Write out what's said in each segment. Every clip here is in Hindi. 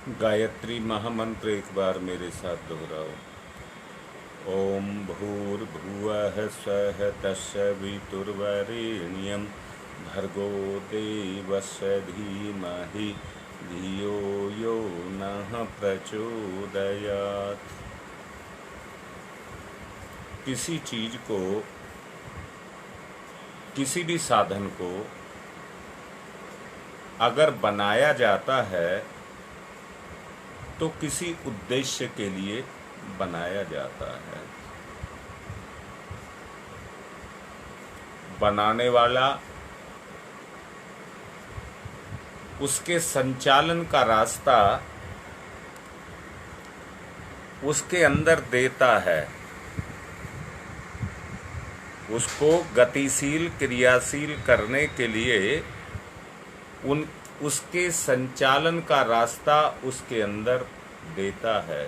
गायत्री महामंत्र एक बार मेरे साथ दोहराओ। ओम भूर्भुवः स्वः तस्य वितुर्वरेण्यं भर्गो देवस्य धीमहि धियो यो नः प्रचोदयात्। किसी चीज को, किसी भी साधन को अगर बनाया जाता है तो किसी उद्देश्य के लिए बनाया जाता है। बनाने वाला उसके संचालन का रास्ता उसके अंदर देता है, उसको गतिशील क्रियाशील करने के लिए उसके संचालन का रास्ता उसके अंदर देता है।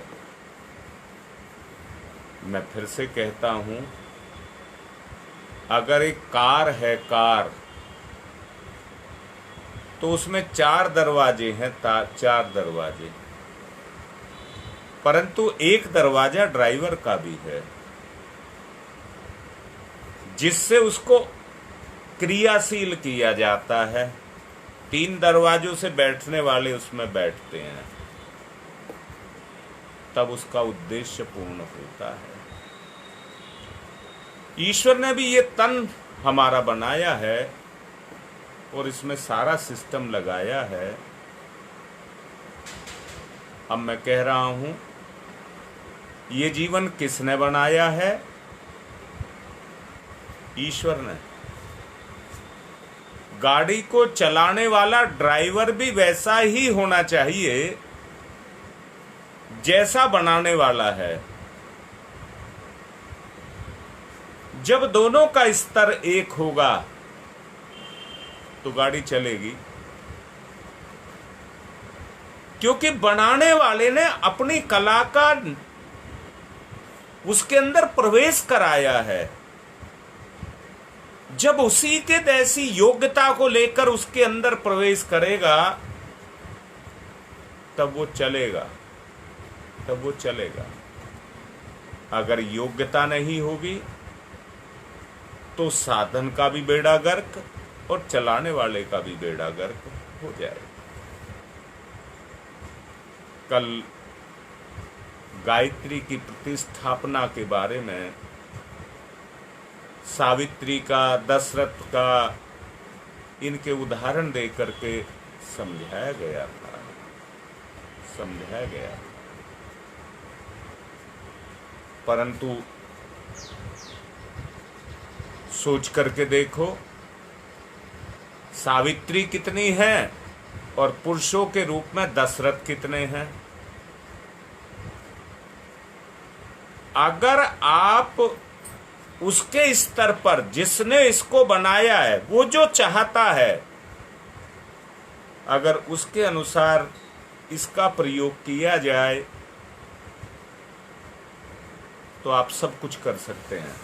मैं फिर से कहता हूं, अगर एक कार है, कार तो उसमें 4 दरवाजे हैं, 4 दरवाजे, परंतु एक दरवाजा ड्राइवर का भी है जिससे उसको क्रियाशील किया जाता है। 3 दरवाजों से बैठने वाले उसमें बैठते हैं, तब उसका उद्देश्य पूर्ण होता है। ईश्वर ने भी ये तन हमारा बनाया है और इसमें सारा सिस्टम लगाया है। अब मैं कह रहा हूं, ये जीवन किसने बनाया है? ईश्वर ने। गाड़ी को चलाने वाला ड्राइवर भी वैसा ही होना चाहिए जैसा बनाने वाला है। जब दोनों का स्तर एक होगा तो गाड़ी चलेगी, क्योंकि बनाने वाले ने अपनी कला का उसके अंदर प्रवेश कराया है। जब उसी के जैसी योग्यता को लेकर उसके अंदर प्रवेश करेगा तब वो चलेगा, तब वो चलेगा। अगर योग्यता नहीं होगी तो साधन का भी बेड़ा गर्क और चलाने वाले का भी बेड़ा गर्क हो जाएगा। कल गायत्री की प्रतिष्ठापना के बारे में सावित्री का, दशरथ का, इनके उदाहरण दे करके समझाया गया था, समझाया गया। परंतु सोच करके देखो, सावित्री कितनी है और पुरुषों के रूप में दशरथ कितने हैं। अगर आप उसके स्तर पर, जिसने इसको बनाया है, वो जो चाहता है, अगर उसके अनुसार इसका प्रयोग किया जाए तो आप सब कुछ कर सकते हैं।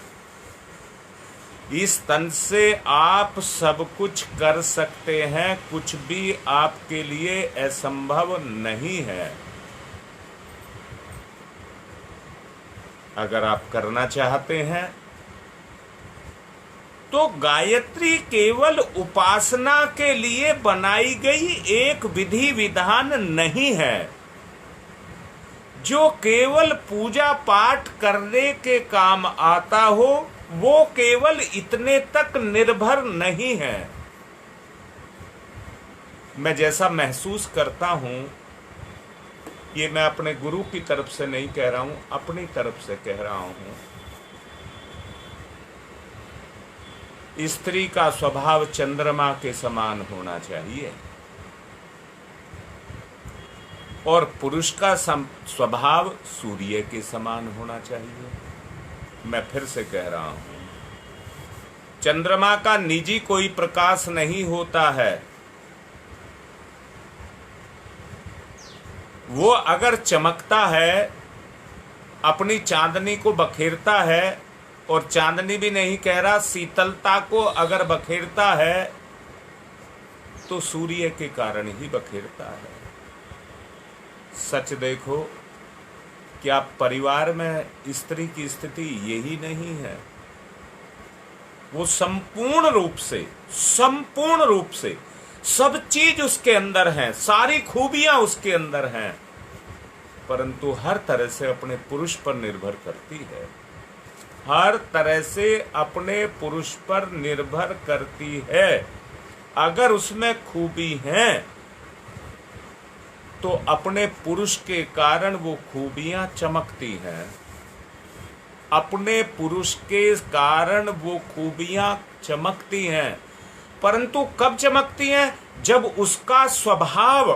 इस तन से आप सब कुछ कर सकते हैं, कुछ भी आपके लिए असंभव नहीं है। अगर आप करना चाहते हैं तो गायत्री केवल उपासना के लिए बनाई गई एक विधि विधान नहीं है। जो केवल पूजा पाठ करने के काम आता हो वो केवल इतने तक निर्भर नहीं है। मैं जैसा महसूस करता हूं, ये मैं अपने गुरु की तरफ से नहीं कह रहा हूं, अपनी तरफ से कह रहा हूं। स्त्री का स्वभाव चंद्रमा के समान होना चाहिए और पुरुष का स्वभाव सूर्य के समान होना चाहिए। मैं फिर से कह रहा हूं, चंद्रमा का निजी कोई प्रकाश नहीं होता है। वो अगर चमकता है, अपनी चांदनी को बखेरता है, और चांदनी भी नहीं कह रहा, शीतलता को अगर बखेरता है तो सूर्य के कारण ही बखेरता है। सच देखो, क्या परिवार में स्त्री की स्थिति यही नहीं है? वो संपूर्ण रूप से सब चीज उसके अंदर है, सारी खूबियां उसके अंदर हैं, परंतु हर तरह से अपने पुरुष पर निर्भर करती है। हर तरह से अपने पुरुष पर निर्भर करती है। अगर उसमें खूबी है तो अपने पुरुष के कारण वो खूबियां चमकती हैं। अपने पुरुष के कारण वो खूबियां चमकती हैं, परंतु कब चमकती हैं? जब उसका स्वभाव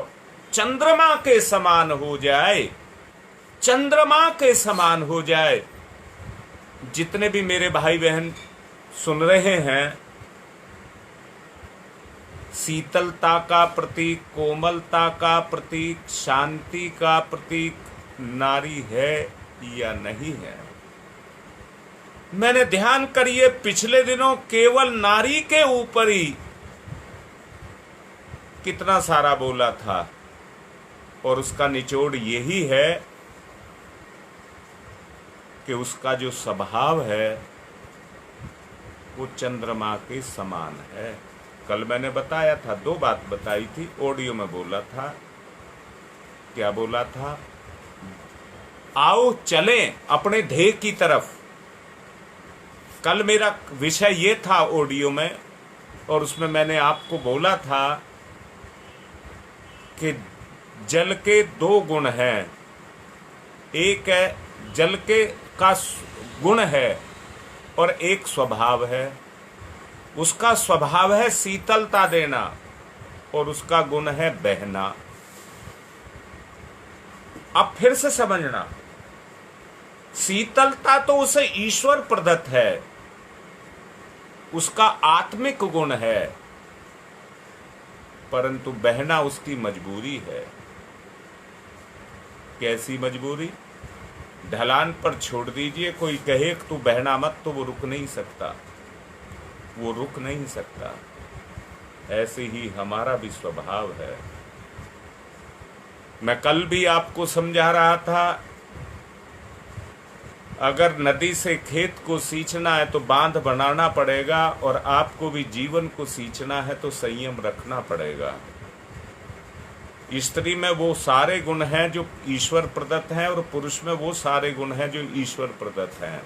चंद्रमा के समान हो जाए। चंद्रमा के समान हो जाए। जितने भी मेरे भाई बहन सुन रहे हैं, शीतलता का प्रतीक, कोमलता का प्रतीक, शांति का प्रतीक नारी है या नहीं है? मैंने ध्यान करिए, पिछले दिनों केवल नारी के ऊपर ही कितना सारा बोला था, और उसका निचोड़ यही है कि उसका जो स्वभाव है वो चंद्रमा के समान है। कल मैंने बताया था, 2 बात बताई थी, ऑडियो में बोला था। क्या बोला था? आओ चलें अपने ध्येय की तरफ। कल मेरा विषय ये था ऑडियो में, और उसमें मैंने आपको बोला था कि जल के 2 गुण हैं। एक है जल के का गुण है और एक स्वभाव है। उसका स्वभाव है शीतलता देना और उसका गुण है बहना। अब फिर से समझना, शीतलता तो उसे ईश्वर प्रदत्त है, उसका आत्मिक गुण है, परंतु बहना उसकी मजबूरी है। कैसी मजबूरी? ढलान पर छोड़ दीजिए, कोई कहे कि तू बहना मत, तो वो रुक नहीं सकता, वो रुक नहीं सकता। ऐसे ही हमारा भी स्वभाव है। मैं कल भी आपको समझा रहा था, अगर नदी से खेत को सींचना है तो बांध बनाना पड़ेगा, और आपको भी जीवन को सींचना है तो संयम रखना पड़ेगा। स्त्री में वो सारे गुण हैं जो ईश्वर प्रदत्त हैं, और पुरुष में वो सारे गुण हैं जो ईश्वर प्रदत्त हैं।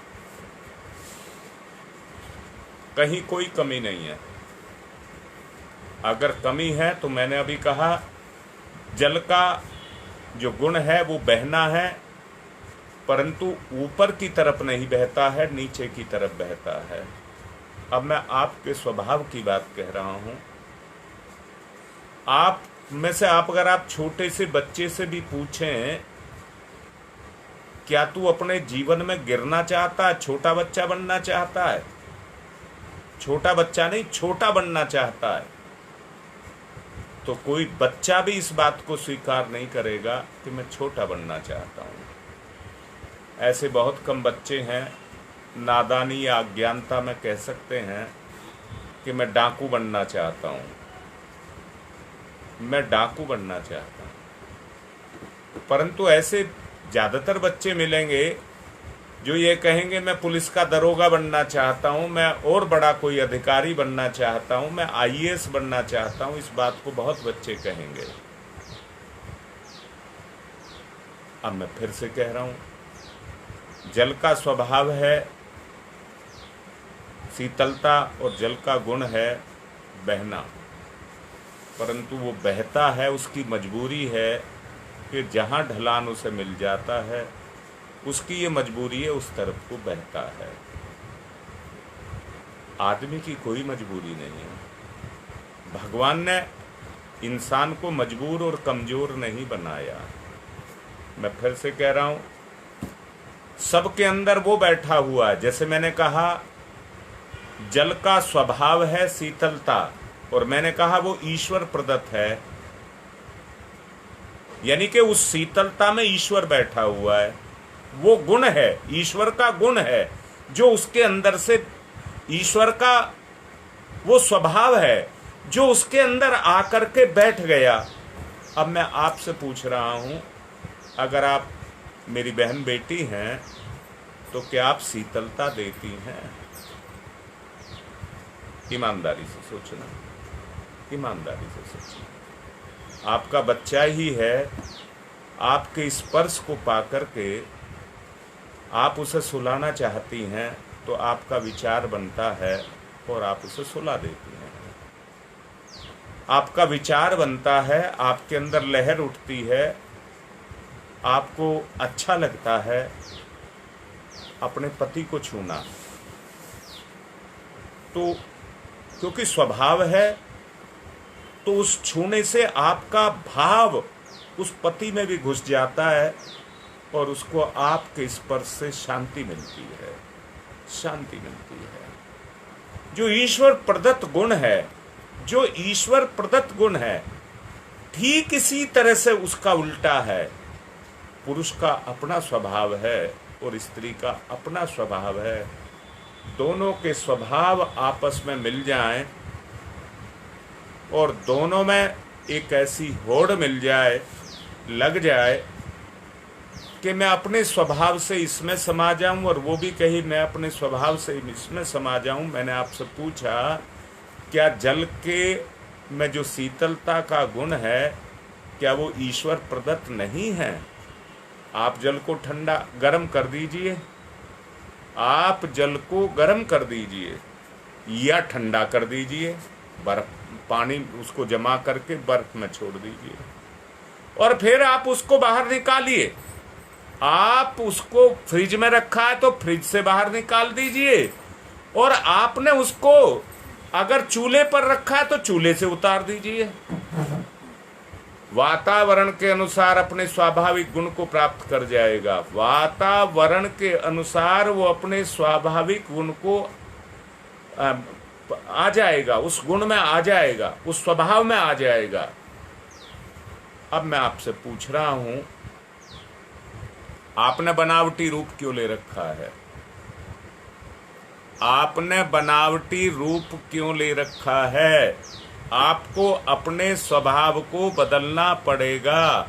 कहीं कोई कमी नहीं है। अगर कमी है तो मैंने अभी कहा, जल का जो गुण है वो बहना है, परंतु ऊपर की तरफ नहीं बहता है, नीचे की तरफ बहता है। अब मैं आपके स्वभाव की बात कह रहा हूं। आप में से अगर आप छोटे से बच्चे से भी पूछें, क्या तू अपने जीवन में गिरना चाहता है, छोटा बच्चा बनना चाहता है? छोटा बच्चा नहीं, छोटा बनना चाहता है, तो कोई बच्चा भी इस बात को स्वीकार नहीं करेगा कि मैं छोटा बनना चाहता हूं। ऐसे बहुत कम बच्चे हैं, नादानी या अज्ञानता में कह सकते हैं कि मैं डाकू बनना चाहता हूं, मैं डाकू बनना चाहता हूं। परंतु ऐसे ज़्यादातर बच्चे मिलेंगे जो ये कहेंगे मैं पुलिस का दरोगा बनना चाहता हूं, मैं और बड़ा कोई अधिकारी बनना चाहता हूं, मैं आईएएस बनना चाहता हूं। इस बात को बहुत बच्चे कहेंगे। अब मैं फिर से कह रहा हूं, जल का स्वभाव है शीतलता और जल का गुण है बहना, परंतु वो बहता है, उसकी मजबूरी है कि जहाँ ढलान उसे मिल जाता है, उसकी ये मजबूरी है, उस तरफ को बहता है। आदमी की कोई मजबूरी नहीं है। भगवान ने इंसान को मजबूर और कमजोर नहीं बनाया। मैं फिर से कह रहा हूँ, सबके अंदर वो बैठा हुआ है। जैसे मैंने कहा जल का स्वभाव है शीतलता, और मैंने कहा वो ईश्वर प्रदत्त है, यानी कि उस शीतलता में ईश्वर बैठा हुआ है। वो गुण है, ईश्वर का गुण है, जो उसके अंदर से ईश्वर का वो स्वभाव है जो उसके अंदर आकर के बैठ गया। अब मैं आपसे पूछ रहा हूं, अगर आप मेरी बहन बेटी हैं तो क्या आप शीतलता देती हैं? ईमानदारी से सोचना, ईमानदारी से सोचना। आपका बच्चा ही है, आपके स्पर्श को पाकर के आप उसे सुलाना चाहती हैं तो आपका विचार बनता है और आप उसे सुला देती हैं। आपका विचार बनता है, आपके अंदर लहर उठती है, आपको अच्छा लगता है अपने पति को छूना, तो क्योंकि स्वभाव है तो उस छूने से आपका भाव उस पति में भी घुस जाता है और उसको आपके स्पर्श से शांति मिलती है, शांति मिलती है। जो ईश्वर प्रदत्त गुण है, जो ईश्वर प्रदत्त गुण है, ठीक इसी तरह से उसका उल्टा है। पुरुष का अपना स्वभाव है और स्त्री का अपना स्वभाव है। दोनों के स्वभाव आपस में मिल जाएं और दोनों में एक ऐसी होड़ मिल जाए, लग जाए कि मैं अपने स्वभाव से इसमें समा जाऊं और वो भी कही मैं अपने स्वभाव से इसमें समा जाऊं। मैंने आपसे पूछा, क्या जल के में जो शीतलता का गुण है, क्या वो ईश्वर प्रदत्त नहीं है? आप जल को ठंडा गर्म कर दीजिए, आप जल को गर्म कर दीजिए या ठंडा कर दीजिए, बर्फ पानी उसको जमा करके बर्फ में छोड़ दीजिए और फिर आप उसको बाहर निकालिए। आप उसको फ्रिज में रखा है तो फ्रिज से बाहर निकाल दीजिए और आपने उसको अगर चूल्हे पर रखा है तो चूल्हे से उतार दीजिए। वातावरण के अनुसार अपने स्वाभाविक गुण को प्राप्त कर जाएगा। वातावरण के अनुसार वो अपने स्वाभाविक गुण को आ जाएगा, उस गुण में आ जाएगा, उस स्वभाव में आ जाएगा। अब मैं आपसे पूछ रहा हूं, आपने बनावटी रूप क्यों ले रखा है? आपने बनावटी रूप क्यों ले रखा है? आपको अपने स्वभाव को बदलना पड़ेगा।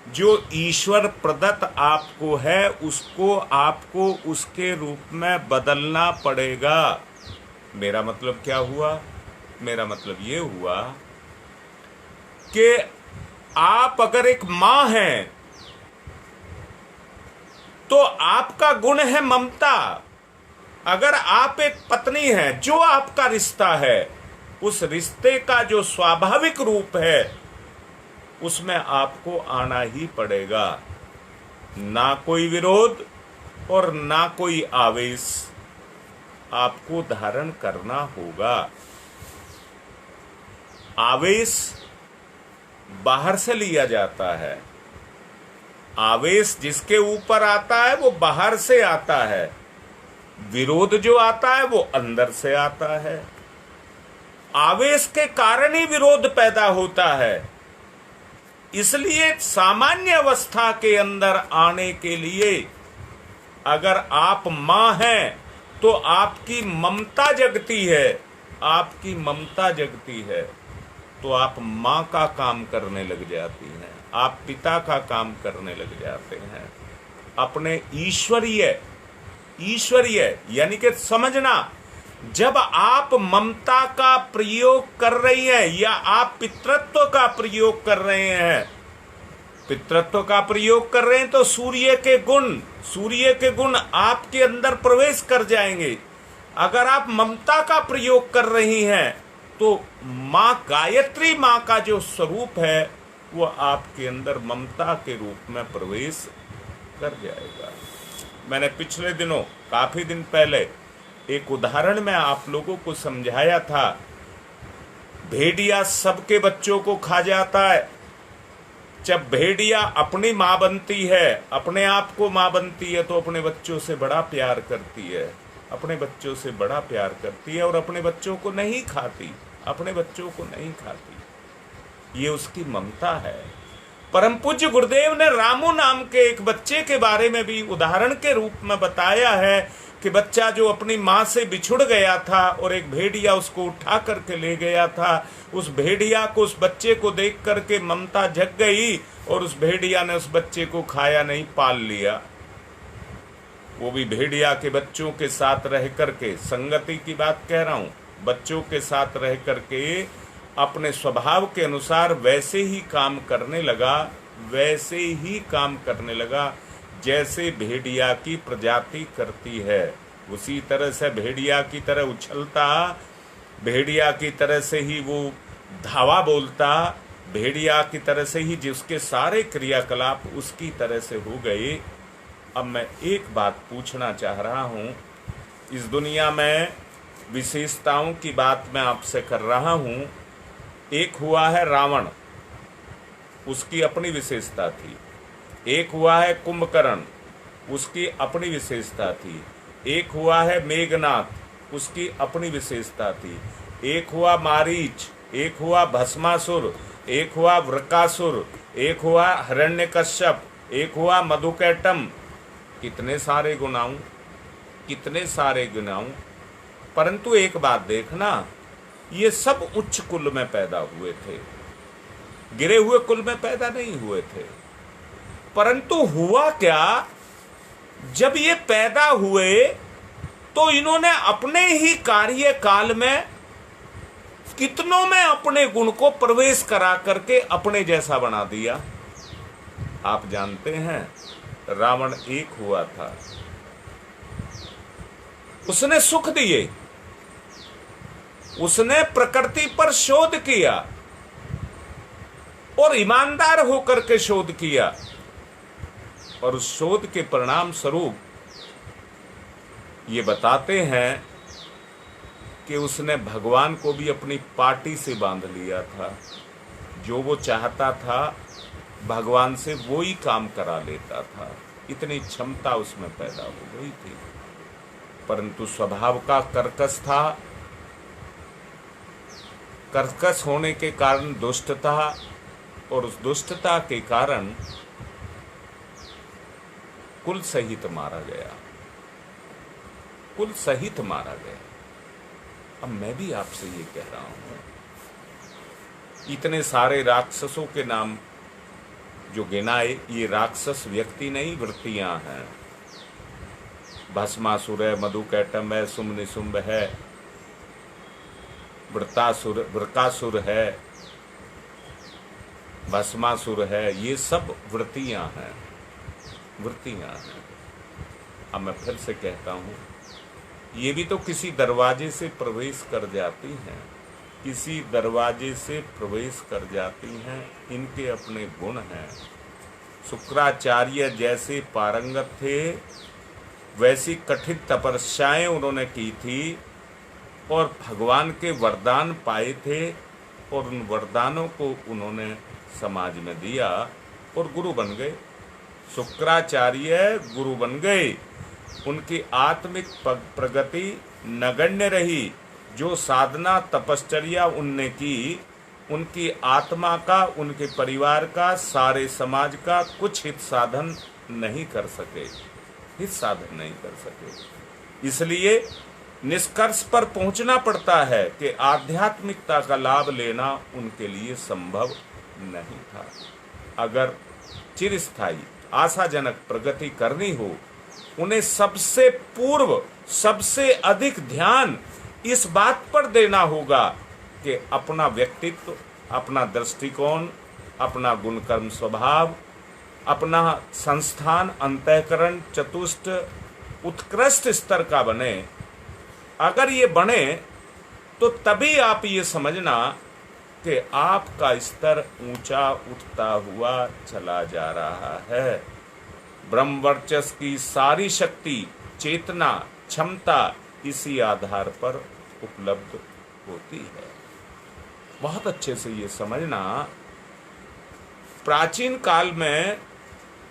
जो ईश्वर प्रदत्त आपको है उसको आपको उसके रूप में बदलना पड़ेगा। मेरा मतलब क्या हुआ? मेरा मतलब ये हुआ कि आप अगर एक मां हैं तो आपका गुण है ममता। अगर आप एक पत्नी हैं, जो आपका रिश्ता है, उस रिश्ते का जो स्वाभाविक रूप है उसमें आपको आना ही पड़ेगा। ना कोई विरोध और ना कोई आवेश, आपको धारण करना होगा। आवेश बाहर से लिया जाता है, आवेश जिसके ऊपर आता है वो बाहर से आता है, विरोध जो आता है वो अंदर से आता है। आवेश के कारण ही विरोध पैदा होता है। इसलिए सामान्य अवस्था के अंदर आने के लिए अगर आप मां हैं तो आपकी ममता जगती है, आपकी ममता जगती है तो आप मां का काम करने लग जाती हैं, आप पिता का काम करने लग जाते हैं। अपने ईश्वरीय यानी कि समझना, जब आप ममता का प्रयोग कर रही हैं या आप पितृत्व का प्रयोग कर रहे हैं, पितृत्व का प्रयोग कर रहे हैं तो सूर्य के गुण आपके अंदर प्रवेश कर जाएंगे। अगर आप ममता का प्रयोग कर रही हैं तो मां गायत्री, मां का जो स्वरूप है वो आपके अंदर ममता के रूप में प्रवेश कर जाएगा। मैंने पिछले दिनों, काफी दिन पहले एक उदाहरण में आप लोगों को समझाया था। भेड़िया सबके बच्चों को खा जाता है। जब भेड़िया अपनी मां बनती है, अपने आप को मां बनती है तो अपने बच्चों से बड़ा प्यार करती है, अपने बच्चों से बड़ा प्यार करती है और अपने बच्चों को नहीं खाती, अपने बच्चों को नहीं खाती। ये उसकी ममता है। परम पूज्य गुरुदेव ने रामू नाम के एक बच्चे के बारे में भी उदाहरण के रूप में बताया है कि बच्चा जो अपनी माँ से बिछुड़ गया था और एक भेड़िया उसको उठा करके ले गया था, उस भेड़िया को उस बच्चे को देख करके ममता जग गई और उस भेड़िया ने उस बच्चे को खाया नहीं, पाल लिया। वो भी भेड़िया के बच्चों के साथ रह करके, संगति की बात कह रहा हूं, बच्चों के साथ रह करके अपने स्वभाव के अनुसार वैसे ही काम करने लगा, वैसे ही काम करने लगा जैसे भेड़िया की प्रजाति करती है। उसी तरह से भेड़िया की तरह उछलता, भेड़िया की तरह से ही वो धावा बोलता, भेड़िया की तरह से ही जिसके सारे क्रियाकलाप उसकी तरह से हो गए। अब मैं एक बात पूछना चाह रहा हूं, इस दुनिया में विशेषताओं की बात मैं आपसे कर रहा हूं। एक हुआ है रावण, उसकी अपनी विशेषता थी। एक हुआ है कुंभकर्ण, उसकी अपनी विशेषता थी। एक हुआ है मेघनाथ, उसकी अपनी विशेषता थी। एक हुआ मारीच, एक हुआ भस्मासुर, एक हुआ वृकासुर, एक हुआ हिरण्यकश्यप, एक हुआ मधुकैटम। कितने सारे गुनाऊं, कितने सारे गुनाऊं। परंतु एक बात देखना, ये सब उच्च कुल में पैदा हुए थे, गिरे हुए कुल में पैदा नहीं हुए थे। परंतु हुआ क्या, जब ये पैदा हुए तो इन्होंने अपने ही कार्यकाल में कितनों में अपने गुण को प्रवेश करा करके अपने जैसा बना दिया। आप जानते हैं, रावण एक हुआ था, उसने सुख दिए, उसने प्रकृति पर शोध किया और ईमानदार होकर के शोध किया, और उस शोध के परिणाम स्वरूप ये बताते हैं कि उसने भगवान को भी अपनी पार्टी से बांध लिया था। जो वो चाहता था भगवान से वो ही काम करा लेता था, इतनी क्षमता उसमें पैदा हो गई थी। परंतु स्वभाव का कर्कश था, कर्कश होने के कारण दुष्ट था, और उस दुष्टता के कारण कुल सहित मारा गया, कुल सहित मारा गया। अब मैं भी आपसे ये कह रहा हूं, इतने सारे राक्षसों के नाम जो गिनाए, ये राक्षस व्यक्ति नहीं, वृत्तियां हैं। भस्मासुर है, मधुकैटम है, सुम्निशुंभ है, वृकासुर है, भस्मासुर है, ये सब वृत्तियां हैं, वृत्तियां हैं। अब मैं फिर से कहता हूं, ये भी तो किसी दरवाजे से प्रवेश कर जाती हैं, किसी दरवाजे से प्रवेश कर जाती हैं। इनके अपने गुण हैं। शुक्राचार्य जैसे पारंगत थे, वैसी कठिन तपस्याएं उन्होंने की थी और भगवान के वरदान पाए थे, और उन वरदानों को उन्होंने समाज में दिया और गुरु बन गए। शुक्राचार्य गुरु बन गए, उनकी आत्मिक प्रगति नगण्य रही। जो साधना तपश्चर्या उनने की, उनकी आत्मा का, उनके परिवार का, सारे समाज का कुछ हित साधन नहीं कर सके, हित साधन नहीं कर सके। इसलिए निष्कर्ष पर पहुंचना पड़ता है कि आध्यात्मिकता का लाभ लेना उनके लिए संभव नहीं था। अगर चिरस्थायी आशाजनक प्रगति करनी हो, उन्हें सबसे पूर्व, सबसे अधिक ध्यान इस बात पर देना होगा कि अपना व्यक्तित्व, अपना दृष्टिकोण, अपना गुणकर्म स्वभाव, अपना संस्थान अंतःकरण चतुष्ट उत्कृष्ट स्तर का बने। अगर ये बने तो तभी आप ये समझना कि आपका स्तर ऊंचा उठता हुआ चला जा रहा है। ब्रह्म वर्चस्व की सारी शक्ति, चेतना, क्षमता इसी आधार पर उपलब्ध होती है। बहुत अच्छे से ये समझना, प्राचीन काल में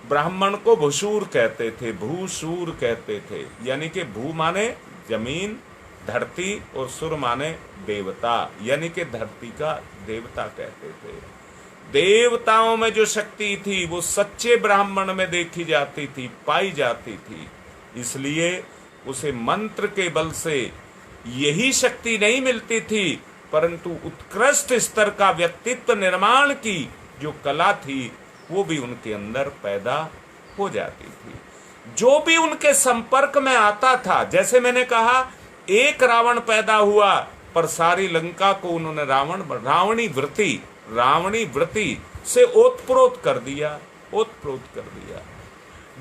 ब्राह्मण को भूसूर कहते थे, भूसूर कहते थे, यानी कि भू माने जमीन, धरती, और सुर माने देवता, यानी कि धरती का देवता कहते थे। देवताओं में जो शक्ति थी वो सच्चे ब्राह्मण में देखी जाती थी, पाई जाती थी। इसलिए उसे मंत्र के बल से यही शक्ति नहीं मिलती थी, परंतु उत्कृष्ट स्तर का व्यक्तित्व निर्माण की जो कला थी वो भी उनके अंदर पैदा हो जाती थी। जो भी उनके संपर्क में आता था, जैसे मैंने कहा, एक रावण पैदा हुआ पर सारी लंका को उन्होंने रावणी वृत्ति से ओतप्रोत कर दिया।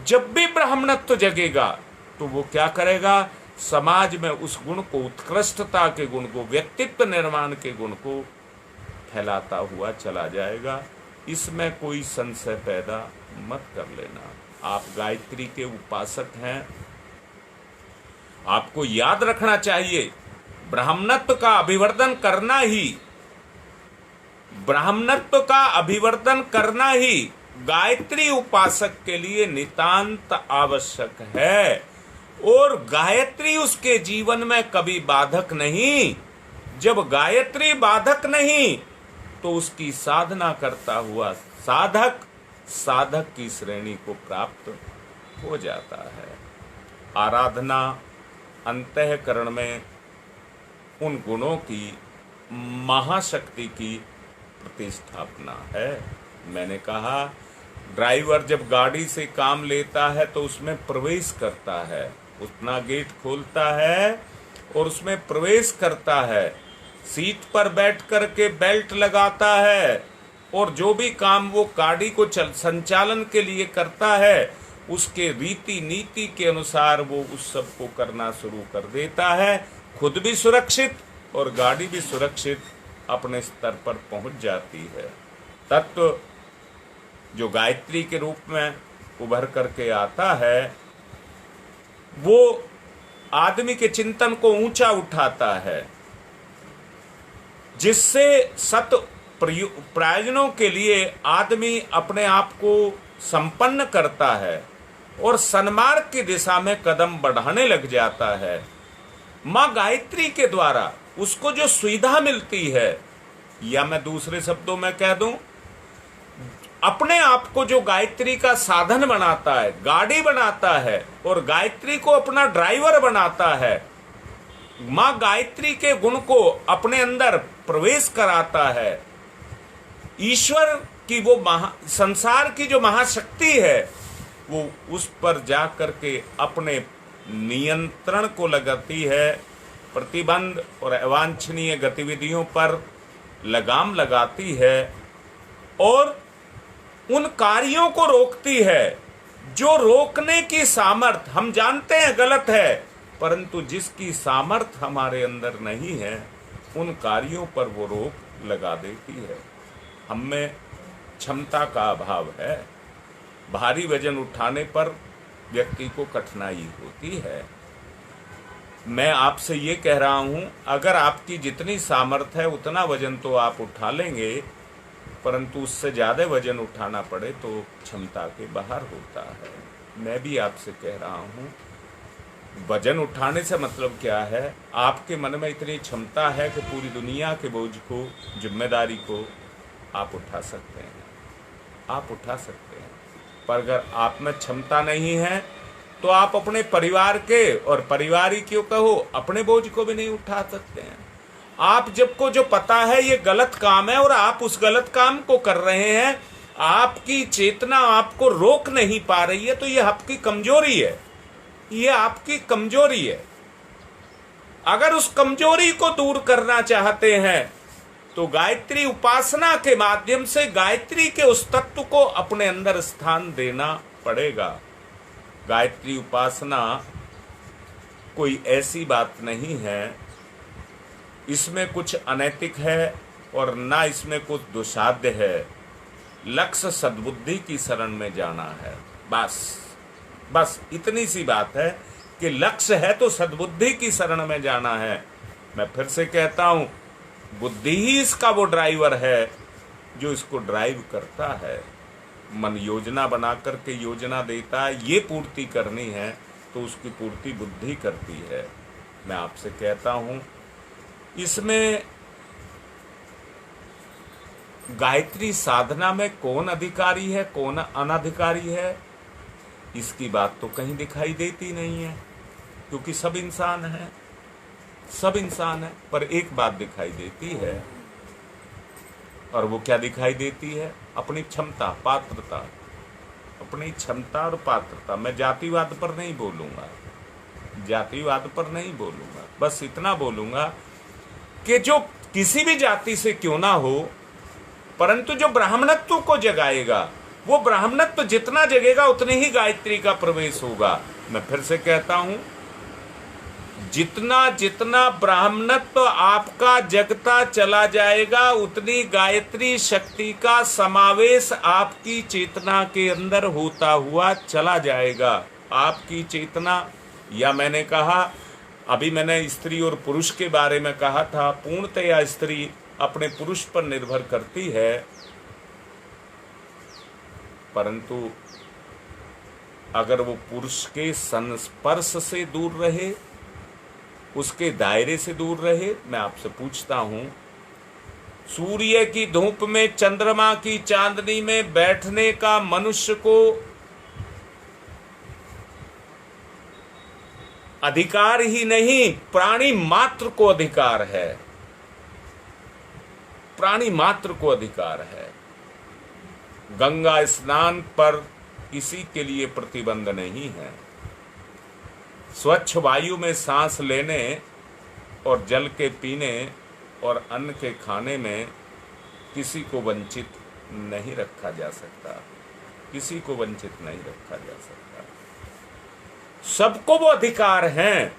जब भी ब्राह्मणत्व जगेगा तो वो क्या करेगा, समाज में उस गुण को, उत्कृष्टता के गुण को, व्यक्तित्व निर्माण के गुण को फैलाता हुआ चला जाएगा। इसमें कोई संशय पैदा मत कर लेना। आप गायत्री के उपासक हैं, आपको याद रखना चाहिए ब्राह्मणत्व का अभिवर्धन करना ही गायत्री उपासक के लिए नितांत आवश्यक है। और गायत्री उसके जीवन में कभी बाधक नहीं। जब गायत्री बाधक नहीं तो उसकी साधना करता हुआ साधक की श्रेणी को प्राप्त हो जाता है। आराधना अंतःकरण में उन गुणों की महाशक्ति की प्रतिष्ठापना है। मैंने कहा, ड्राइवर जब गाड़ी से काम लेता है तो उसमें प्रवेश करता है, उतना गेट खोलता है और उसमें प्रवेश करता है, सीट पर बैठ करके बेल्ट लगाता है और जो भी काम वो गाड़ी को संचालन के लिए करता है उसके रीति नीति के अनुसार वो उस सब को करना शुरू कर देता है। खुद भी सुरक्षित और गाड़ी भी सुरक्षित अपने स्तर पर पहुंच जाती है। तत्व जो गायत्री के रूप में उभर करके आता है वो आदमी के चिंतन को ऊंचा उठाता है, जिससे सत प्रयोजनों के लिए आदमी अपने आप को संपन्न करता है और सन्मार्ग की दिशा में कदम बढ़ाने लग जाता है। मां गायत्री के द्वारा उसको जो सुविधा मिलती है, या मैं दूसरे शब्दों में कह दूं, अपने आप को जो गायत्री का साधन बनाता है, गाड़ी बनाता है और गायत्री को अपना ड्राइवर बनाता है, मां गायत्री के गुण को अपने अंदर प्रवेश कराता है, ईश्वर की वो संसार की जो महाशक्ति है वो उस पर जा करके अपने नियंत्रण को लगाती है, प्रतिबंध और अवांछनीय गतिविधियों पर लगाम लगाती है और उन कार्यों को रोकती है जो रोकने की सामर्थ, हम जानते हैं गलत है, परंतु जिसकी सामर्थ हमारे अंदर नहीं है उन कार्यों पर वो रोक लगा देती है। हम में क्षमता का अभाव है, भारी वजन उठाने पर व्यक्ति को कठिनाई होती है। मैं आपसे ये कह रहा हूं, अगर आपकी जितनी सामर्थ है उतना वजन तो आप उठा लेंगे, परंतु उससे ज्यादा वजन उठाना पड़े तो क्षमता के बाहर होता है। मैं भी आपसे कह रहा हूं, वजन उठाने से मतलब क्या है, आपके मन में इतनी क्षमता है कि पूरी दुनिया के बोझ को, जिम्मेदारी को आप उठा सकते हैं, आप उठा सकते हैं। पर अगर आप में क्षमता नहीं है तो आप अपने परिवार के और परिवारी क्यों कहो, अपने बोझ को भी नहीं उठा सकते हैं। आप जब को जो पता है ये गलत काम है और आप उस गलत काम को कर रहे हैं, आपकी चेतना आपको रोक नहीं पा रही है, तो ये आपकी कमजोरी है, ये आपकी कमजोरी है। अगर उस कमजोरी को दूर करना चाहते हैं तो गायत्री उपासना के माध्यम से गायत्री के उस तत्व को अपने अंदर स्थान देना पड़ेगा। गायत्री उपासना कोई ऐसी बात नहीं है, इसमें कुछ अनैतिक है और ना इसमें कुछ दुसाध्य है। लक्ष्य सद्बुद्धि की शरण में जाना है, बस इतनी सी बात है कि लक्ष्य है तो सद्बुद्धि की शरण में जाना है। मैं फिर से कहता हूं, बुद्धि ही इसका वो ड्राइवर है जो इसको ड्राइव करता है। मन योजना बना करके योजना देता है, ये पूर्ति करनी है तो उसकी पूर्ति बुद्धि करती है। मैं आपसे कहता हूं, इसमें गायत्री साधना में कौन अधिकारी है कौन अनधिकारी है, इसकी बात तो कहीं दिखाई देती नहीं है। क्योंकि सब इंसान हैं, सब इंसान है। पर एक बात दिखाई देती है, और वो क्या दिखाई देती है? अपनी क्षमता, पात्रता, अपनी क्षमता और पात्रता। मैं जातिवाद पर नहीं बोलूंगा, जातिवाद पर नहीं बोलूंगा, बस इतना बोलूंगा कि जो किसी भी जाति से क्यों ना हो, परंतु जो ब्राह्मणत्व को जगाएगा, वो ब्राह्मणत्व जितना जगेगा उतनी ही गायत्री का प्रवेश होगा। मैं फिर से कहता हूं, जितना जितना ब्राह्मणत्व आपका जगता चला जाएगा, उतनी गायत्री शक्ति का समावेश आपकी चेतना के अंदर होता हुआ चला जाएगा। आपकी चेतना, या मैंने कहा, अभी मैंने स्त्री और पुरुष के बारे में कहा था, पूर्णतया स्त्री अपने पुरुष पर निर्भर करती है, परंतु अगर वो पुरुष के संस्पर्श से दूर रहे, उसके दायरे से दूर रहे। मैं आपसे पूछता हूं, सूर्य की धूप में, चंद्रमा की चांदनी में बैठने का मनुष्य को अधिकार ही नहीं, प्राणी मात्र को अधिकार है, प्राणी मात्र को अधिकार है। गंगा स्नान पर किसी के लिए प्रतिबंध नहीं है। स्वच्छ वायु में सांस लेने और जल के पीने और अन्न के खाने में किसी को वंचित नहीं रखा जा सकता, किसी को वंचित नहीं रखा जा सकता। सबको वो अधिकार हैं।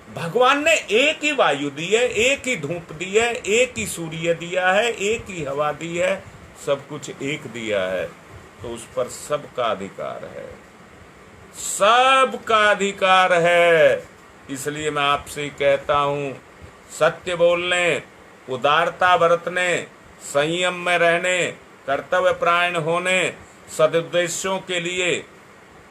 भगवान ने एक ही वायु दी है, एक ही धूप दी है, एक ही सूर्य दिया है, एक ही हवा दी है, सब कुछ एक दिया है, तो उस पर सबका अधिकार है, सबका अधिकार है। इसलिए मैं आपसे कहता हूं, सत्य बोलने, उदारता बरतने, संयम में रहने, कर्तव्य परायण होने, सदुद्देश्यों के लिए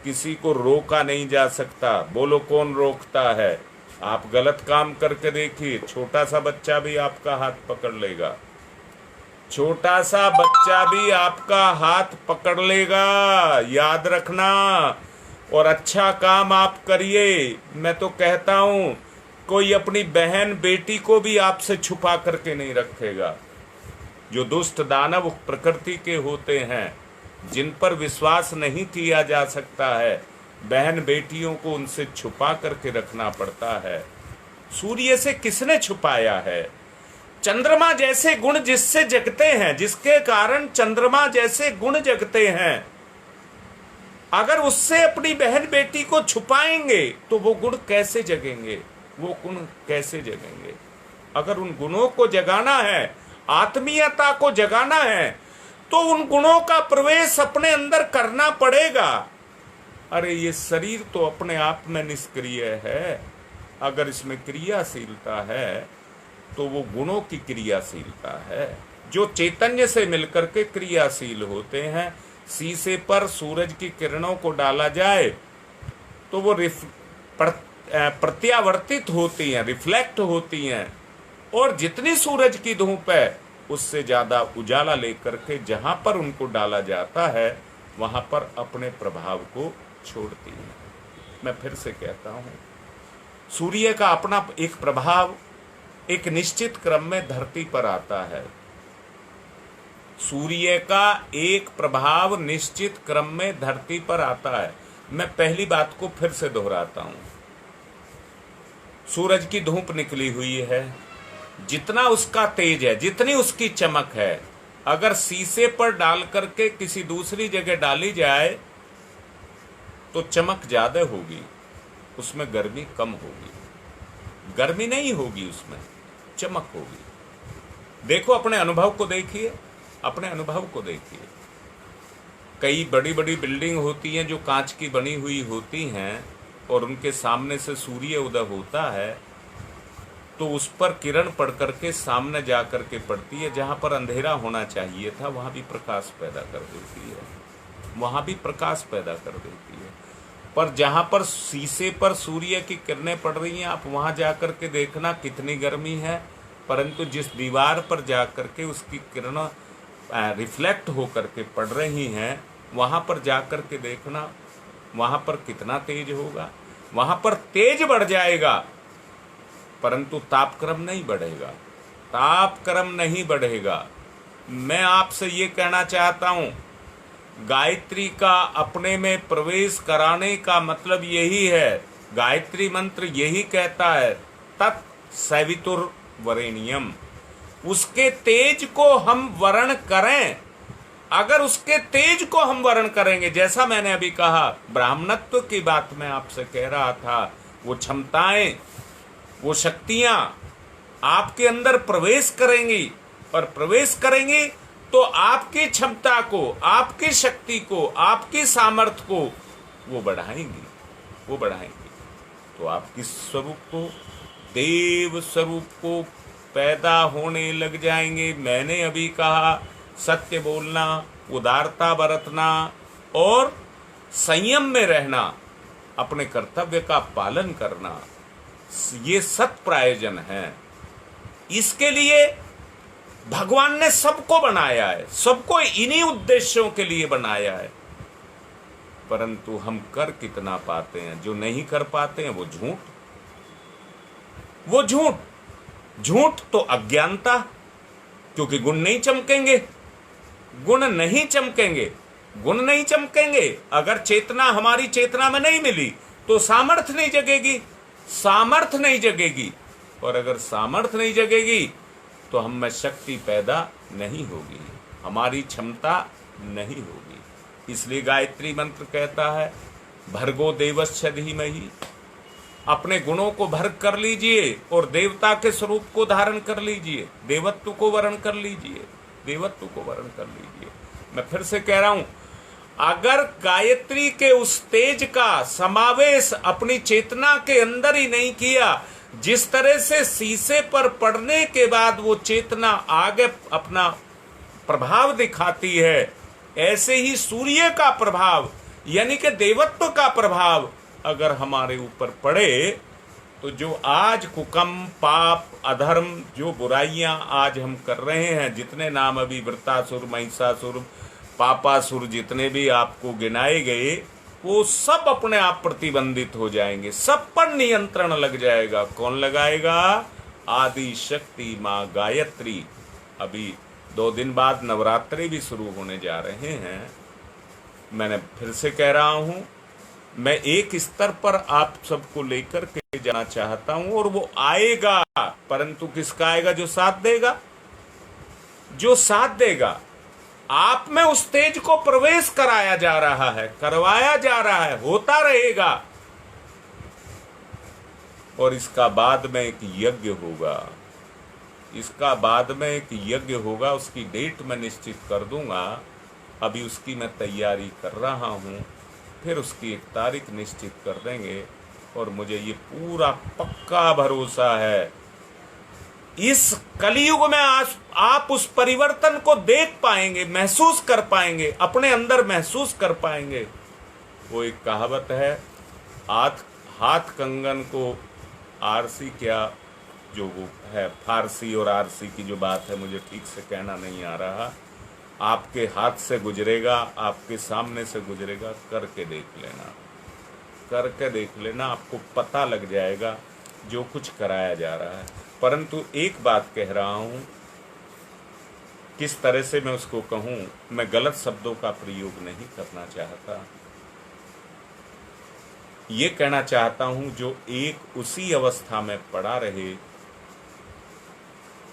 किसी को रोका नहीं जा सकता। बोलो कौन रोकता है? आप गलत काम करके देखिए, छोटा सा बच्चा भी आपका हाथ पकड़ लेगा, छोटा सा बच्चा भी आपका हाथ पकड़ लेगा, याद रखना। और अच्छा काम आप करिए। मैं तो कहता हूं, कोई अपनी बहन बेटी को भी आपसे छुपा करके नहीं रखेगा। जो दुष्ट दानव प्रकृति के होते हैं, जिन पर विश्वास नहीं किया जा सकता है, बहन बेटियों को उनसे छुपा करके रखना पड़ता है। सूर्य से किसने छुपाया है? चंद्रमा जैसे गुण जिससे जगते हैं, जिसके कारण चंद्रमा जैसे गुण जगते हैं, अगर उससे अपनी बहन बेटी को छुपाएंगे तो वो गुण कैसे जगेंगे? वो गुण कैसे जगेंगे? अगर उन गुणों को जगाना है, आत्मीयता को जगाना है, तो उन गुणों का प्रवेश अपने अंदर करना पड़ेगा। अरे ये शरीर तो अपने आप में निष्क्रिय है, अगर इसमें क्रियाशीलता है तो वो गुणों की क्रियाशीलता है, जो चैतन्य से मिलकर के क्रियाशील होते हैं। शीशे पर सूरज की किरणों को डाला जाए तो वो प्रत्यावर्तित होती हैं, रिफ्लेक्ट होती हैं, और जितनी सूरज की धूप है उससे ज्यादा उजाला लेकर के जहां पर उनको डाला जाता है वहां पर अपने प्रभाव को छोड़ती है। मैं फिर से कहता हूं, सूर्य का अपना एक प्रभाव एक निश्चित क्रम में धरती पर आता है। सूर्य का एक प्रभाव निश्चित क्रम में धरती पर आता है। मैं पहली बात को फिर से दोहराता हूं, सूरज की धूप निकली हुई है, जितना उसका तेज है, जितनी उसकी चमक है, अगर शीशे पर डाल करके किसी दूसरी जगह डाली जाए तो चमक ज्यादा होगी, उसमें गर्मी कम होगी। गर्मी नहीं होगी, उसमें चमक होगी। देखो, अपने अनुभव को देखिए, अपने अनुभव को देखिए। कई बड़ी बड़ी बिल्डिंग होती हैं जो कांच की बनी हुई होती हैं, और उनके सामने से सूर्य उदय होता है तो उस पर किरण पड़ करके सामने जा करके पड़ती है। जहां पर अंधेरा होना चाहिए था वहां भी प्रकाश पैदा कर देती है, वहां भी प्रकाश पैदा कर देती है। पर जहां पर शीशे पर सूर्य की किरणें पड़ रही हैं, आप वहां जाकर के देखना कितनी गर्मी है, परंतु जिस दीवार पर जाकर के उसकी किरणें रिफ्लेक्ट होकर के पड़ रही हैं, वहां पर जाकर के देखना वहां पर कितना तेज होगा। वहां पर तेज बढ़ जाएगा, परंतु तापक्रम नहीं बढ़ेगा, तापक्रम नहीं बढ़ेगा। मैं आपसे ये कहना चाहता हूं, गायत्री का अपने में प्रवेश कराने का मतलब यही है, गायत्री मंत्र यही कहता है, तत्सवितुर्वरेण्यम। उसके तेज को हम वर्ण करें, अगर उसके तेज को हम वर्ण करेंगे, जैसा मैंने अभी कहा, ब्राह्मणत्व की बात मैं आपसे कह रहा था, वो क्षमताएं, वो शक्तियां आपके अंदर प्रवेश करेंगी, और प्रवेश करेंगी तो आपकी क्षमता को, आपकी शक्ति को, आपकी सामर्थ्य को वो बढ़ाएंगी, वो बढ़ाएंगी। तो आपकी स्वरूप को, देव स्वरूप को पैदा होने लग जाएंगे। मैंने अभी कहा, सत्य बोलना, उदारता बरतना और संयम में रहना, अपने कर्तव्य का पालन करना, ये सत प्रयोजन है। इसके लिए भगवान ने सबको बनाया है, सबको इन्हीं उद्देश्यों के लिए बनाया है, परंतु हम कर कितना पाते हैं? जो नहीं कर पाते हैं वो झूठ, वो झूठ, झूठ तो अज्ञानता, क्योंकि गुण नहीं चमकेंगे, गुण नहीं चमकेंगे, गुण नहीं चमकेंगे। अगर चेतना हमारी चेतना में नहीं मिली तो सामर्थ्य नहीं जगेगी, सामर्थ्य नहीं जगेगी, और अगर सामर्थ्य नहीं जगेगी तो हम में शक्ति पैदा नहीं होगी, हमारी क्षमता नहीं होगी। इसलिए गायत्री मंत्र कहता है, भर्गो देवस्य धीमहि। अपने गुणों को भर्ग कर लीजिए और देवता के स्वरूप को धारण कर लीजिए, देवत्व को वर्ण कर लीजिए, देवत्व को वर्ण कर लीजिए। मैं फिर से कह रहा हूं, अगर गायत्री के उस तेज का समावेश अपनी चेतना के अंदर ही नहीं किया, जिस तरह से शीशे पर पड़ने के बाद वो चेतना आगे अपना प्रभाव दिखाती है, ऐसे ही सूर्य का प्रभाव यानी कि देवत्व का प्रभाव अगर हमारे ऊपर पड़े, तो जो आज कुकर्म, पाप, अधर्म, जो बुराइयां आज हम कर रहे हैं, जितने नाम अभी वृत्तासुर, महिषासुर, पापासुर, जितने भी आपको गिनाए गए, वो सब अपने आप प्रतिबंधित हो जाएंगे, सब पर नियंत्रण लग जाएगा। कौन लगाएगा? आदि शक्ति माँ गायत्री। अभी 2 दिन बाद नवरात्रि भी शुरू होने जा रहे हैं। मैंने फिर से कह रहा हूं, मैं एक स्तर पर आप सबको लेकर के जाना चाहता हूं, और वो आएगा, परंतु किसका आएगा? जो साथ देगा, जो साथ देगा। आप में उस तेज को प्रवेश कराया जा रहा है, करवाया जा रहा है, होता रहेगा। और इसका बाद में एक यज्ञ होगा, इसका बाद में एक यज्ञ होगा, उसकी डेट मैं निश्चित कर दूंगा। अभी उसकी मैं तैयारी कर रहा हूं, फिर उसकी एक तारीख निश्चित कर देंगे। और मुझे ये पूरा पक्का भरोसा है, इस कलयुग में आप उस परिवर्तन को देख पाएंगे, महसूस कर पाएंगे, अपने अंदर महसूस कर पाएंगे। वो एक कहावत है, हाथ कंगन को आरसी, क्या जो वो है, फारसी और आरसी की जो बात है, मुझे ठीक से कहना नहीं आ रहा। आपके हाथ से गुजरेगा, आपके सामने से गुजरेगा, करके देख लेना, करके देख लेना, आपको पता लग जाएगा जो कुछ कराया जा रहा है। परंतु एक बात कह रहा हूं, किस तरह से मैं उसको कहूं, मैं गलत शब्दों का प्रयोग नहीं करना चाहता। ये कहना चाहता हूं, जो एक उसी अवस्था में पड़ा रहे,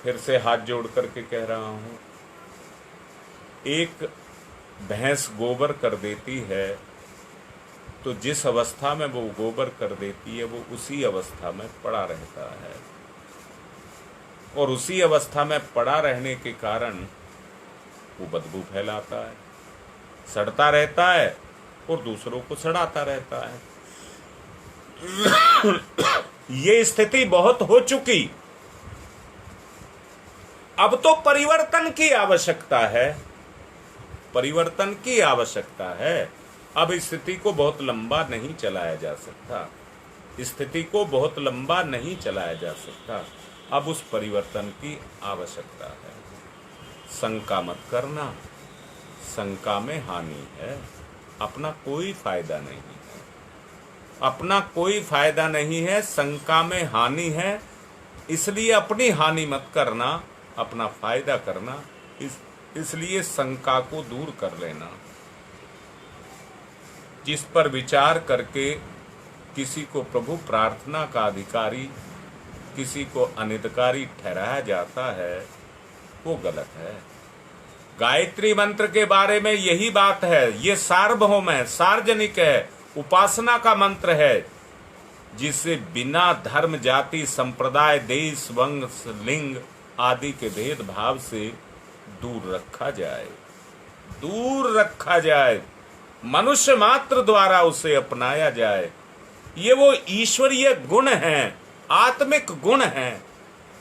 फिर से हाथ जोड़ करके कह रहा हूं, एक भैंस गोबर कर देती है, तो जिस अवस्था में वो गोबर कर देती है, वो उसी अवस्था में पड़ा रहता है, और उसी अवस्था में पड़ा रहने के कारण वो बदबू फैलाता है, सड़ता रहता है और दूसरों को सड़ाता रहता है। ये स्थिति बहुत हो चुकी। अब तो परिवर्तन की आवश्यकता है, परिवर्तन की आवश्यकता है। अब स्थिति को बहुत लंबा नहीं चलाया जा सकता, स्थिति को बहुत लंबा नहीं चलाया जा सकता। अब उस परिवर्तन की आवश्यकता है। शंका मत करना, शंका में हानि है, अपना कोई फायदा नहीं है। अपना कोई फायदा नहीं है, शंका में हानि है, इसलिए अपनी हानि मत करना, अपना फायदा करना। इसलिए शंका को दूर कर लेना। जिस पर विचार करके किसी को प्रभु प्रार्थना का अधिकारी, किसी को अनिधिकारी ठहराया जाता है, वो गलत है। गायत्री मंत्र के बारे में यही बात है। ये सार्वभौम है, सार्वजनिक है, उपासना का मंत्र है, जिसे बिना धर्म, जाति, संप्रदाय, देश, वंश, लिंग आदि के भेदभाव से दूर रखा जाए, दूर रखा जाए, मनुष्य मात्र द्वारा उसे अपनाया जाए। ये वो ईश्वरीय गुण हैं, आत्मिक गुण हैं,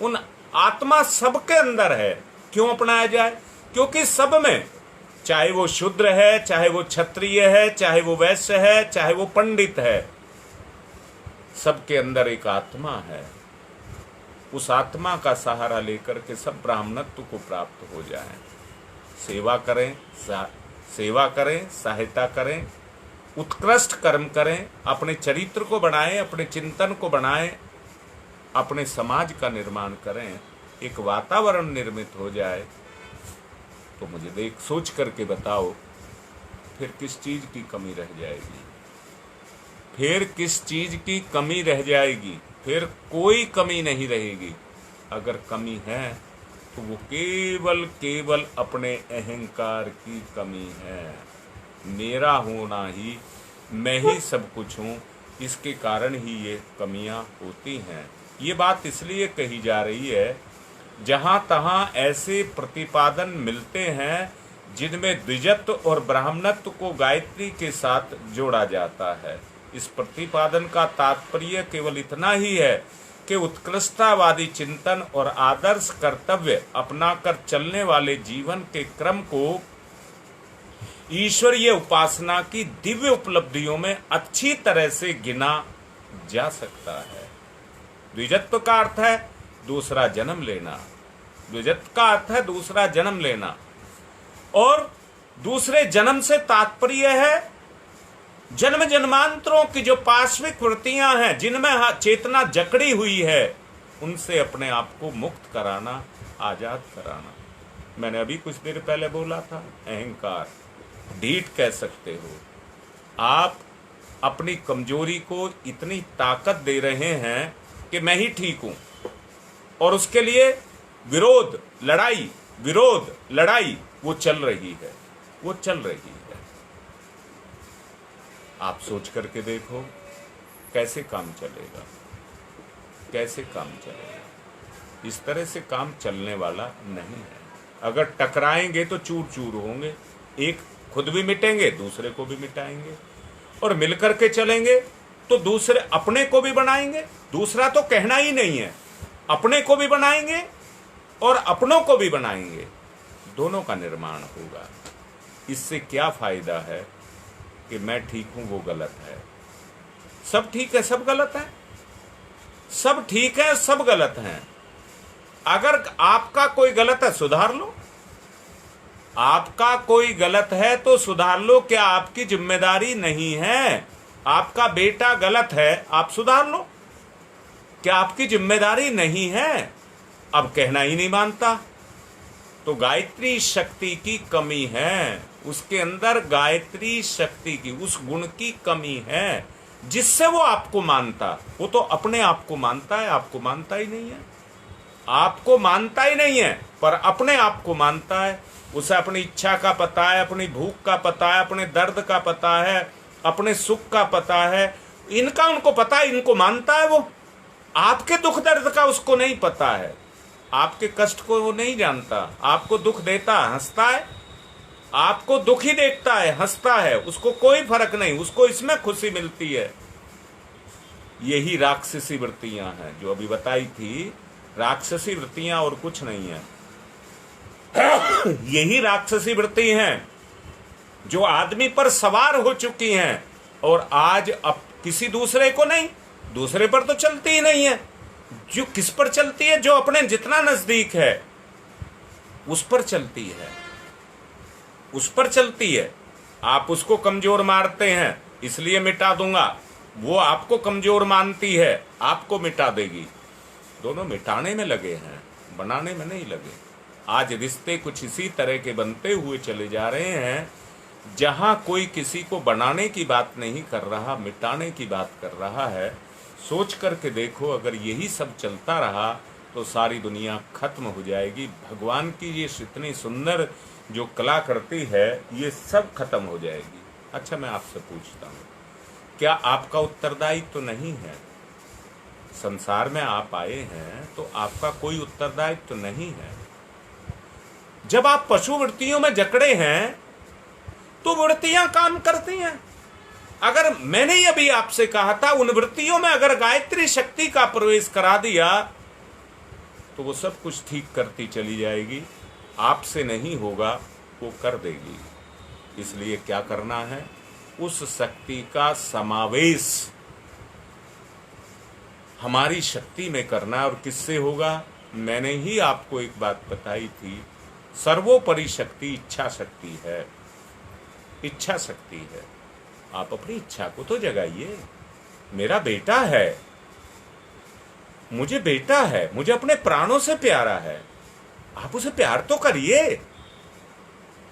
उन आत्मा सबके अंदर है। क्यों अपनाया जाए? क्योंकि सब में, चाहे वो शूद्र है, चाहे वो क्षत्रिय है, चाहे वो वैश्य है, चाहे वो पंडित है, सबके अंदर एक आत्मा है। उस आत्मा का सहारा लेकर के सब ब्राह्मणत्व को प्राप्त हो जाए। सेवा करें, सेवा करें, सहायता करें, उत्कृष्ट कर्म करें, अपने चरित्र को बनाएं, अपने चिंतन को बनाएं, अपने समाज का निर्माण करें, एक वातावरण निर्मित हो जाए। तो मुझे सोच करके बताओ, फिर किस चीज की कमी रह जाएगी? फिर किस चीज की कमी रह जाएगी? फिर कोई कमी नहीं रहेगी। अगर कमी है तो वो केवल केवल अपने अहंकार की कमी है। मेरा होना ही, मैं ही सब कुछ हूँ, इसके कारण ही ये कमियां होती हैं। ये बात इसलिए कही जा रही है, जहां तहां ऐसे प्रतिपादन मिलते हैं जिनमें द्विजत्व और ब्राह्मणत्व को गायत्री के साथ जोड़ा जाता है। इस प्रतिपादन का तात्पर्य केवल इतना ही है कि उत्कृष्टतावादी चिंतन और आदर्श कर्तव्य अपनाकर चलने वाले जीवन के क्रम को ईश्वरीय उपासना की दिव्य उपलब्धियों में अच्छी तरह से गिना जा सकता है। द्विजत्व का अर्थ है दूसरा जन्म लेना, द्विजत्व का अर्थ है दूसरा जन्म लेना, और दूसरे जन्म से तात्पर्य है जन्म जन्मांतरों की जो पाश्विक वृत्तियां हैं, जिनमें चेतना जकड़ी हुई है, उनसे अपने आप को मुक्त कराना, आजाद कराना। मैंने अभी कुछ देर पहले बोला था, अहंकार, ढीठ कह सकते हो। आप अपनी कमजोरी को इतनी ताकत दे रहे हैं कि मैं ही ठीक हूं, और उसके लिए विरोध लड़ाई वो चल रही है, वो चल रही है। आप सोच करके देखो कैसे काम चलेगा, कैसे काम चलेगा। इस तरह से काम चलने वाला नहीं है। अगर टकराएंगे तो चूर चूर होंगे, एक खुद भी मिटेंगे, दूसरे को भी मिटाएंगे, और मिलकर के चलेंगे तो दूसरे अपने को भी बनाएंगे। दूसरा तो कहना ही नहीं है, अपने को भी बनाएंगे और अपनों को भी बनाएंगे, दोनों का निर्माण होगा। इससे क्या फायदा है कि मैं ठीक हूं वो गलत है, सब ठीक है सब गलत है, सब ठीक है सब गलत हैं। अगर आपका कोई गलत है सुधार लो, आपका कोई गलत है तो सुधार लो। क्या आपकी जिम्मेदारी नहीं है? आपका बेटा गलत है, आप सुधार लो। क्या आपकी जिम्मेदारी नहीं है? अब कहना ही नहीं मानता, तो गायत्री शक्ति की कमी है, उसके अंदर गायत्री शक्ति की, उस गुण की कमी है जिससे वो आपको मानता। वो तो अपने आप को मानता है, आपको मानता ही नहीं है, आपको मानता ही नहीं है, पर अपने आप को मानता है। उसे अपनी इच्छा का पता है, अपनी भूख का पता है, अपने दर्द का पता है, अपने सुख का पता है, इनका उनको पता है, इनको मानता है। वो आपके दुख दर्द का उसको नहीं पता है, आपके कष्ट को वो नहीं जानता। आपको दुख देता है, हंसता है, आपको दुखी देखता है, हंसता है, उसको कोई फर्क नहीं, उसको इसमें खुशी मिलती है। यही राक्षसी वृत्तियां हैं जो अभी बताई थी। राक्षसी वृत्तियां और कुछ नहीं है, यही राक्षसी वृत्ति हैं जो आदमी पर सवार हो चुकी हैं, और आज अब किसी दूसरे को नहीं, दूसरे पर तो चलती ही नहीं है। जो किस पर चलती है? जो अपने जितना नजदीक है उस पर चलती है, उस पर चलती है। आप उसको कमजोर मारते हैं इसलिए मिटा दूंगा, वो आपको कमजोर मानती है, आपको मिटा देगी। दोनों मिटाने में लगे हैं, बनाने में नहीं लगे। आज रिश्ते कुछ इसी तरह के बनते हुए चले जा रहे हैं, जहां कोई किसी को बनाने की बात नहीं कर रहा, मिटाने की बात कर रहा है। सोच करके देखो, अगर यही सब चलता रहा तो सारी दुनिया खत्म हो जाएगी। भगवान की ये इतनी सुंदर जो कलाकृति है, ये सब खत्म हो जाएगी। अच्छा, मैं आपसे पूछता हूँ, क्या आपका उत्तरदायित्व तो नहीं है? संसार में आप आए हैं तो आपका कोई उत्तरदायित्व तो नहीं है। जब आप पशु वृत्तियों में जकड़े हैं तो वृत्तियां काम करती हैं। अगर मैंने ही अभी आपसे कहा था, उन वृत्तियों में अगर गायत्री शक्ति का प्रवेश करा दिया तो वो सब कुछ ठीक करती चली जाएगी। आपसे नहीं होगा, वो कर देगी। इसलिए क्या करना है, उस शक्ति का समावेश हमारी शक्ति में करना। और किससे होगा? मैंने ही आपको एक बात बताई थी, सर्वोपरि शक्ति इच्छा शक्ति है। इच्छा शक्ति है। आप अपनी इच्छा को तो जगाइए। मेरा बेटा है, मुझे बेटा है, मुझे अपने प्राणों से प्यारा है, आप उसे प्यार तो करिए।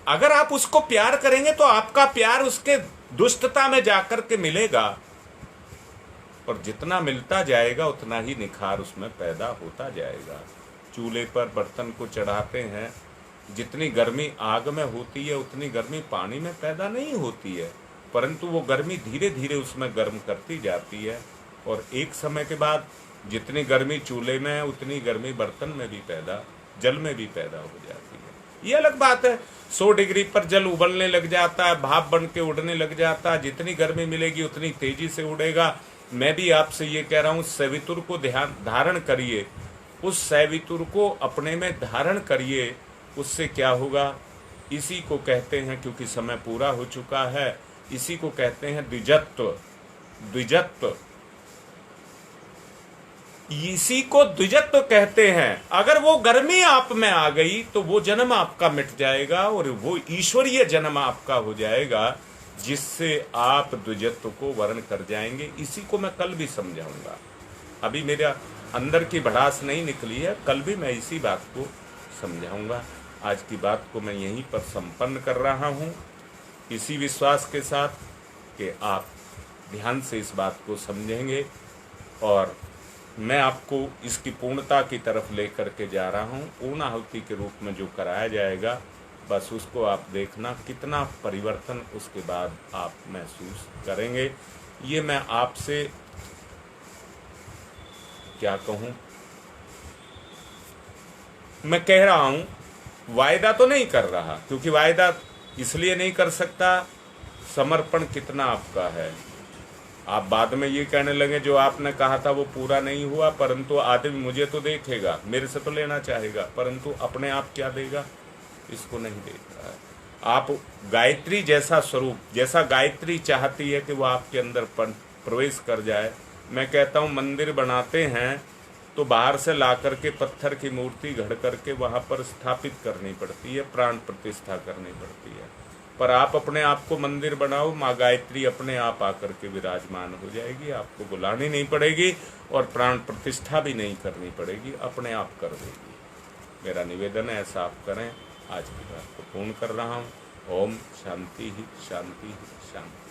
अगर आप उसको प्यार करेंगे तो आपका प्यार उसके दुष्टता में जाकर के मिलेगा, और जितना मिलता जाएगा उतना ही निखार उसमें पैदा होता जाएगा। चूल्हे पर बर्तन को चढ़ाते हैं, जितनी गर्मी आग में होती है उतनी गर्मी पानी में पैदा नहीं होती है, परंतु वो गर्मी धीरे धीरे उसमें गर्म करती जाती है, और एक समय के बाद जितनी गर्मी चूल्हे में है उतनी गर्मी बर्तन में भी पैदा, जल में भी पैदा हो जाती है। ये अलग बात है, 100 डिग्री पर जल उबलने लग जाता है, भाप बन के उड़ने लग जाता है। जितनी गर्मी मिलेगी उतनी तेजी से उड़ेगा। मैं भी आपसे ये कह रहा हूँ, सवितुर को ध्यान धारण करिए, उस सवितुर को अपने में धारण करिए। उससे क्या होगा? इसी को कहते हैं, क्योंकि समय पूरा हो चुका है, इसी को कहते हैं द्विजत्व। द्विजत्व, इसी को द्विजत्व कहते हैं। अगर वो गर्मी आप में आ गई तो वो जन्म आपका मिट जाएगा, और वो ईश्वरीय जन्म आपका हो जाएगा, जिससे आप द्विजत्व को वर्ण कर जाएंगे। इसी को मैं कल भी समझाऊंगा। अभी मेरा अंदर की भड़ास नहीं निकली है, कल भी मैं इसी बात को समझाऊंगा। आज की बात को मैं यहीं पर संपन्न कर रहा हूं, इसी विश्वास के साथ कि आप ध्यान से इस बात को समझेंगे, और मैं आपको इसकी पूर्णता की तरफ लेकर के जा रहा हूं। पूर्णाहुति के रूप में जो कराया जाएगा, बस उसको आप देखना, कितना परिवर्तन उसके बाद आप महसूस करेंगे। ये मैं आपसे क्या कहूं, मैं कह रहा हूं, वायदा तो नहीं कर रहा, क्योंकि वायदा इसलिए नहीं कर सकता, समर्पण कितना आपका है। आप बाद में ये कहने लगे जो आपने कहा था वो पूरा नहीं हुआ, परंतु आदमी मुझे तो देखेगा, मेरे से तो लेना चाहेगा, परंतु अपने आप क्या देगा, इसको नहीं देख रहा है। आप गायत्री जैसा स्वरूप, जैसा गायत्री चाहती है कि वो आपके अंदर प्रवेश कर जाए। मैं कहता हूँ, मंदिर बनाते हैं तो बाहर से ला करके पत्थर की मूर्ति घड़ करके वहाँ पर स्थापित करनी पड़ती है, प्राण प्रतिष्ठा करनी पड़ती है। पर आप अपने आप को मंदिर बनाओ, माँ गायत्री अपने आप आकर के विराजमान हो जाएगी, आपको बुलानी नहीं पड़ेगी, और प्राण प्रतिष्ठा भी नहीं करनी पड़ेगी, अपने आप कर देगी। मेरा निवेदन है, ऐसा आप करें। आज की बात को पूर्ण कर रहा हूँ। ओम शांति ही शांति ही शांति।